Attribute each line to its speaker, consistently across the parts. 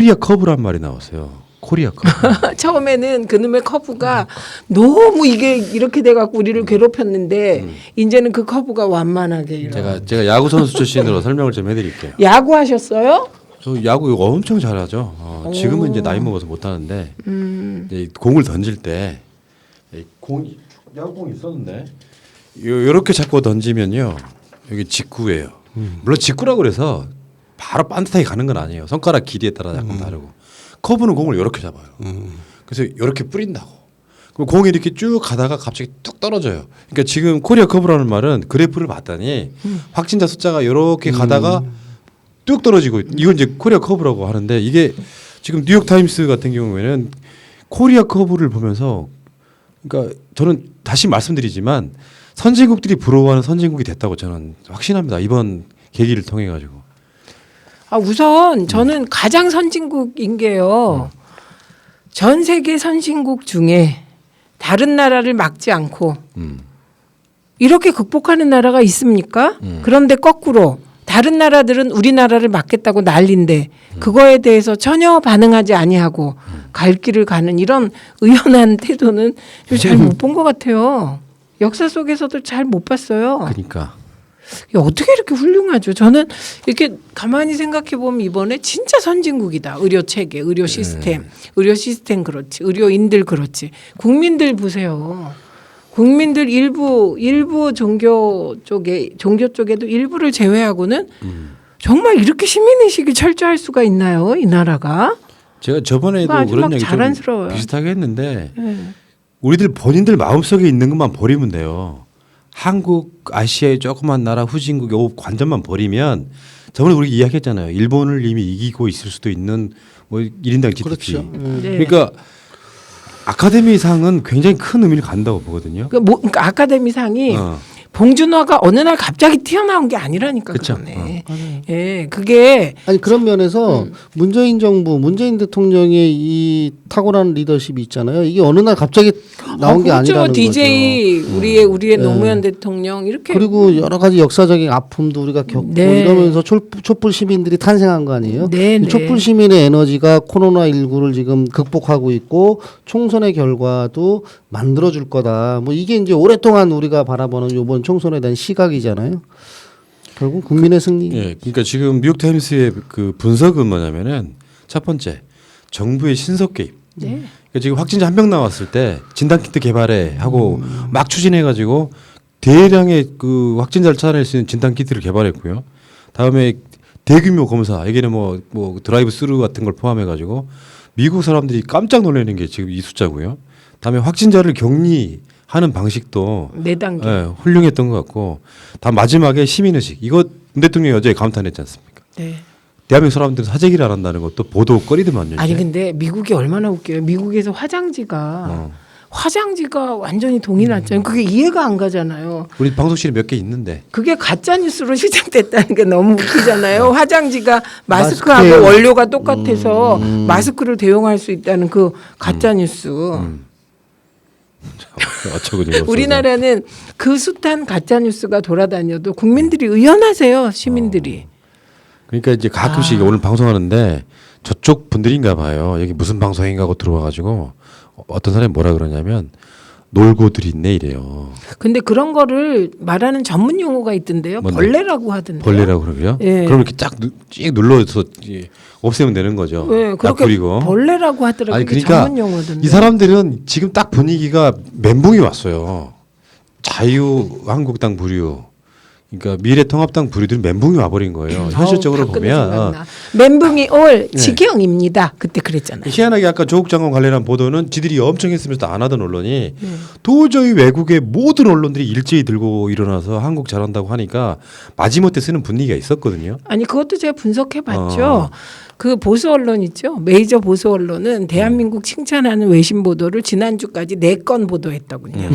Speaker 1: 코리아 커브란 말이 나왔어요. 코리아 커브.
Speaker 2: 처음에는 그놈의 커브가 너무 이게 이렇게 돼갖고 우리를 괴롭혔는데 이제는 그 커브가 완만하게 일어나.
Speaker 1: 제가 야구 선수 출신으로 설명을 좀 해드릴게요.
Speaker 2: 야구 하셨어요?
Speaker 1: 저 야구 이거 엄청 잘하죠. 지금은 이제 나이 먹어서 못 하는데 이제 공을 던질 때 공이 야구공이 있었는데 요렇게 잡고 던지면요 여기 직구예요. 물론 직구라고 그래서 바로 반듯하게 가는 건 아니에요. 손가락 길이에 따라 약간 다르고 커브는 공을 이렇게 잡아요. 그래서 이렇게 뿌린다고. 그럼 공이 이렇게 쭉 가다가 갑자기 뚝 떨어져요. 그러니까 지금 코리아 커브라는 말은 그래프를 봤더니 확진자 숫자가 이렇게 가다가 뚝 떨어지고 이건 이제 코리아 커브라고 하는데 이게 지금 뉴욕 타임스 같은 경우에는 코리아 커브를 보면서 그러니까 저는 다시 말씀드리지만 선진국들이 부러워하는 선진국이 됐다고 저는 확신합니다. 이번 계기를 통해 가지고.
Speaker 2: 우선 저는 가장 선진국인 게요. 전 세계 선진국 중에 다른 나라를 막지 않고 이렇게 극복하는 나라가 있습니까? 그런데 거꾸로 다른 나라들은 우리나라를 막겠다고 난리인데 그거에 대해서 전혀 반응하지 아니하고 갈 길을 가는 이런 의연한 태도는 잘 못 본 것 같아요. 역사 속에서도 잘 못 봤어요.
Speaker 1: 그러니까
Speaker 2: 어떻게 이렇게 훌륭하죠? 저는 이렇게 가만히 생각해 보면 이번에 진짜 선진국이다. 의료 체계, 의료 시스템, 의료 시스템 그렇지, 의료인들 그렇지, 국민들 보세요. 국민들 일부 종교 쪽에도 일부를 제외하고는 정말 이렇게 시민의식이 철저할 수가 있나요? 이 나라가?
Speaker 1: 제가 저번에도 그런 얘기
Speaker 2: 자랑스러워요.
Speaker 1: 좀 비슷하게 했는데 우리들 본인들 마음속에 있는 것만 버리면 돼요. 한국, 아시아의 조그만 나라 후진국의 관점만 버리면 저번에 우리 이야기했잖아요. 일본을 이미 이기고 있을 수도 있는 뭐 1인당 GDP.
Speaker 3: 그렇죠.
Speaker 2: 네.
Speaker 1: 그러니까 아카데미상은 굉장히 큰 의미를 갖는다고 보거든요.
Speaker 2: 그러니까 아카데미상이 봉준호가 어느 날 갑자기 튀어나온 게 아니라니까.
Speaker 1: 그쵸.
Speaker 2: 그러네. 예, 그게
Speaker 3: 아니 그런 면에서 문재인 정부, 문재인 대통령의 이 탁월한 리더십이 있잖아요. 이게 어느 날 갑자기 나온 게
Speaker 2: 그렇죠.
Speaker 3: 아니라는
Speaker 2: DJ
Speaker 3: 거죠.
Speaker 2: 우리의 노무현 대통령 이렇게
Speaker 3: 그리고 여러 가지 역사적인 아픔도 우리가 겪고
Speaker 2: 네.
Speaker 3: 이러면서 촛불 시민들이 탄생한 거 아니에요?
Speaker 2: 네,
Speaker 3: 이
Speaker 2: 네.
Speaker 3: 촛불 시민의 에너지가 코로나19를 지금 극복하고 있고 총선의 결과도 만들어줄 거다. 뭐 이게 이제 오랫동안 우리가 바라보는 이번 총선에 대한 시각이잖아요. 결국 국민의 승리.
Speaker 1: 예, 그러니까 지금 뉴욕 타임스의 그 분석은 뭐냐면은 첫 번째 정부의 신속 개입.
Speaker 2: 네.
Speaker 1: 그러니까 지금 확진자 한 명 나왔을 때 진단키트 개발해 하고 막 추진해 가지고 대량의 그 확진자를 찾아낼 수 있는 진단키트를 개발했고요. 다음에 대규모 검사, 여기는 뭐 드라이브 스루 같은 걸 포함해 가지고 미국 사람들이 깜짝 놀라는 게 지금 이 숫자고요. 다음에 확진자를 격리하는 방식도
Speaker 2: 4단계.
Speaker 1: 예, 훌륭했던 것 같고 다 마지막에 시민의식 이거 윤 대통령이 어제 감탄했지 않습니까?
Speaker 2: 네.
Speaker 1: 대한민국 사람들은 사재기를 안 한다는 것도 보도거리더만요.
Speaker 2: 아니 근데 미국이 얼마나 웃겨요. 미국에서 화장지가 완전히 동이 났잖아요. 그게 이해가 안 가잖아요.
Speaker 1: 우리 방송실에 몇 개 있는데
Speaker 2: 그게 가짜 뉴스로 시작됐다는 게 너무 웃기잖아요. 화장지가 마스크하고
Speaker 3: 마스크예요.
Speaker 2: 원료가 똑같아서 마스크를 대용할 수 있다는 그 가짜 뉴스.
Speaker 1: 어처구니가 없어서.
Speaker 2: 우리나라는 그 숱한 가짜 뉴스가 돌아다녀도 국민들이 의연하세요. 시민들이.
Speaker 1: 그러니까 이제 가끔씩 오늘 방송하는데 저쪽 분들인가 봐요. 여기 무슨 방송인가 하고 들어와가지고 어떤 사람이 뭐라 그러냐면 놀고들 있네 이래요.
Speaker 2: 근데 그런 거를 말하는 전문 용어가 있던데요.
Speaker 1: 뭔데?
Speaker 2: 벌레라고 하던데요.
Speaker 1: 벌레라고 그러고요.
Speaker 2: 예.
Speaker 1: 그럼 이렇게 쭉 눌러서 없애면 되는 거죠.
Speaker 2: 네, 그렇게
Speaker 1: 뿌리고.
Speaker 2: 벌레라고 하더라고요.
Speaker 1: 아니
Speaker 2: 이게
Speaker 1: 그러니까
Speaker 2: 전문 용어던데.
Speaker 1: 이 사람들은 지금 딱 분위기가 멘붕이 왔어요. 자유한국당 부류. 그러니까 미래통합당 부류들은 멘붕이 와버린 거예요. 현실적으로
Speaker 2: 박근혜
Speaker 1: 보면
Speaker 2: 생각나. 멘붕이 올 지경입니다. 그때 그랬잖아요.
Speaker 1: 희한하게 아까 조국 장관 관련한 보도는 지들이 엄청 했으면서 안 하던 언론이 도저히 외국의 모든 언론들이 일제히 들고 일어나서 한국 잘한다고 하니까 마지못해 쓰는 분위기가 있었거든요.
Speaker 2: 아니 그것도 제가 분석해 봤죠. 그 보수 언론 있죠. 메이저 보수 언론은 대한민국 칭찬하는 외신 보도를 지난주까지 4건 보도했더군요.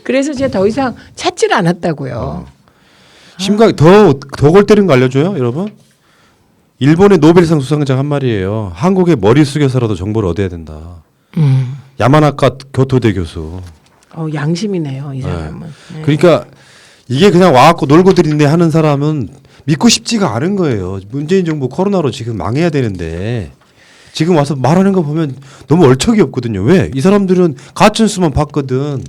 Speaker 2: 그래서 제가 더 이상 찾지를 않았다고요.
Speaker 1: 심각히 더 골 때리는 거 알려줘요, 여러분? 일본의 노벨상 수상자 한 말이에요. 한국에 머리 숙여서라도 정보를 얻어야 된다. 야마나카 교토대 교수.
Speaker 2: 양심이네요, 이 사람은. 네.
Speaker 1: 그러니까 이게 그냥 와갖고 놀고 들인데 하는 사람은 믿고 싶지가 않은 거예요. 문재인 정부 코로나로 지금 망해야 되는데 지금 와서 말하는 거 보면 너무 얼척이 없거든요. 왜? 이 사람들은 가짜뉴스만 봤거든.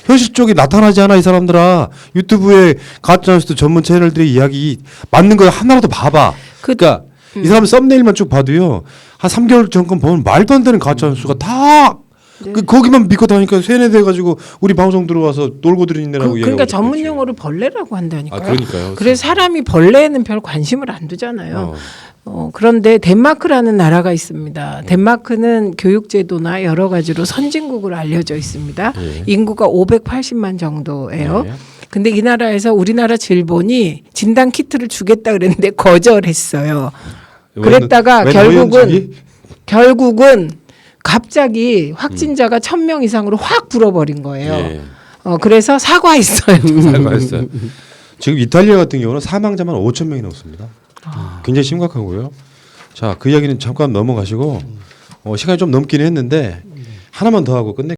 Speaker 1: 현실적이 나타나지 않아 이 사람들아. 유튜브에 가짜뉴스 전문 채널들의 이야기 맞는 거 하나라도 봐봐. 그러니까 이 사람 썸네일만 쭉 봐도요. 한 3개월 전건 보면 말도 안 되는 가짜뉴스가 다
Speaker 2: 네.
Speaker 1: 거기만 믿고 다니까 세뇌돼가지고 우리 방송 들어와서 놀고 들이느라고
Speaker 2: 그러니까 전문 용어로 벌레라고 한다니까요.
Speaker 1: 아, 그러니까요.
Speaker 2: 그래서 사람이 벌레에는 별 관심을 안 두잖아요. 그런데 덴마크라는 나라가 있습니다. 덴마크는 교육제도나 여러 가지로 선진국으로 알려져 있습니다.
Speaker 1: 예.
Speaker 2: 인구가 580만 정도예요.
Speaker 1: 예.
Speaker 2: 근데 이 나라에서 우리나라 질본이 진단 키트를 주겠다 그랬는데 거절했어요. 그랬다가 결국은 갑자기 확진자가 1,000명 이상으로 확 불어버린 거예요.
Speaker 1: 예.
Speaker 2: 그래서 사과했어요.
Speaker 1: 사과했어요. 지금 이탈리아 같은 경우는 사망자만 5천 명이 넘습니다. 굉장히 심각하고요. 자, 그 이야기는 잠깐 넘어가시고 시간이 좀 넘긴 했는데 하나만 더 하고 끝내.